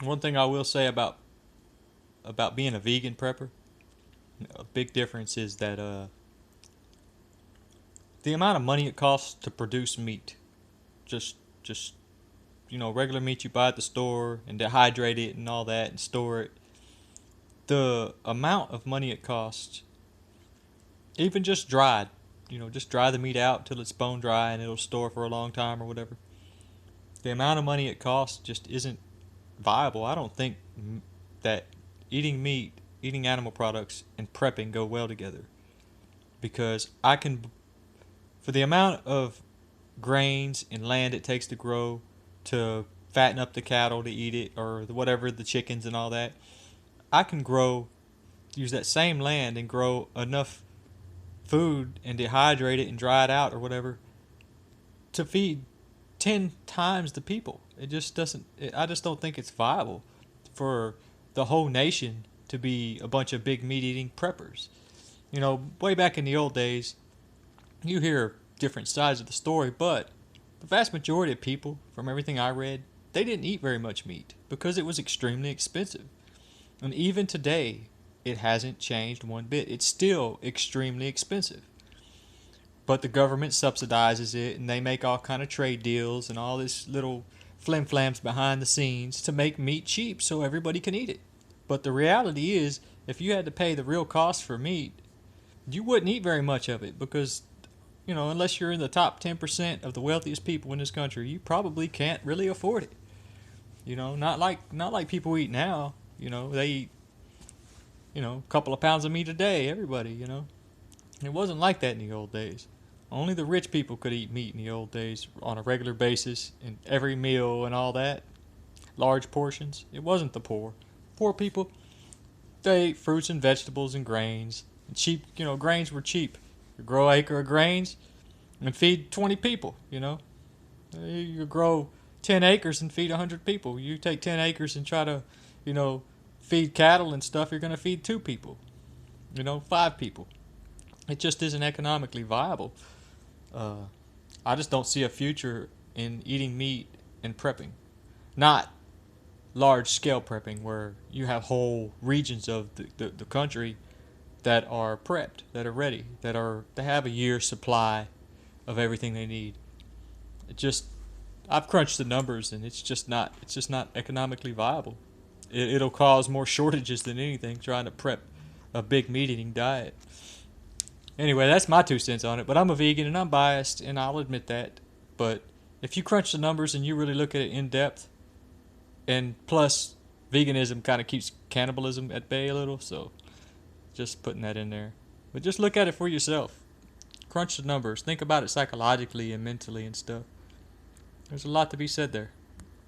One thing I will say about being a vegan prepper, a big difference is that the amount of money it costs to produce meat, just regular meat you buy at the store and dehydrate it and all that and store it. The amount of money it costs, even just dried, just dry the meat out till it's bone dry and it'll store for a long time or whatever. The amount of money it costs just isn't viable. I don't think that eating meat, eating animal products, and prepping go well together because for the amount of grains and land it takes to grow to fatten up the cattle to eat it or whatever, the chickens and all that, I can use that same land and grow enough food and dehydrate it and dry it out or whatever to feed 10 times the people. It just doesn't, I just don't think it's viable for the whole nation to be a bunch of big meat eating preppers. Way back in the old days, you hear different sides of the story, but the vast majority of people, from everything I read, they didn't eat very much meat because it was extremely expensive. And even today, it hasn't changed one bit. It's still extremely expensive. But the government subsidizes it and they make all kind of trade deals and all this little flim-flams behind the scenes to make meat cheap so everybody can eat it. But the reality is, if you had to pay the real cost for meat, you wouldn't eat very much of it because unless you're in the top 10% of the wealthiest people in this country, you probably can't really afford it. Not like people eat now. They eat, a couple of pounds of meat a day, everybody. It wasn't like that in the old days. Only the rich people could eat meat in the old days on a regular basis and every meal and all that. Large portions. It wasn't the poor. Poor people, they ate fruits and vegetables and grains. And cheap, grains were cheap. You grow an acre of grains and feed 20 people, You grow 10 acres and feed 100 people. You take 10 acres and try to, feed cattle and stuff, you're going to feed 2 people, 5 people. It just isn't economically viable. Uh, I just don't see a future in eating meat and prepping. Not large scale prepping where you have whole regions of the country that are prepped, that are ready, they have a year's supply of everything they need. It just I've crunched the numbers and it's just not economically viable. It'll cause more shortages than anything trying to prep a big meat eating diet. Anyway, that's my 2 cents on it. But I'm a vegan and I'm biased, and I'll admit that. But if you crunch the numbers and you really look at it in depth, and plus, veganism kind of keeps cannibalism at bay a little, so just putting that in there. But just look at it for yourself. Crunch the numbers. Think about it psychologically and mentally and stuff. There's a lot to be said there.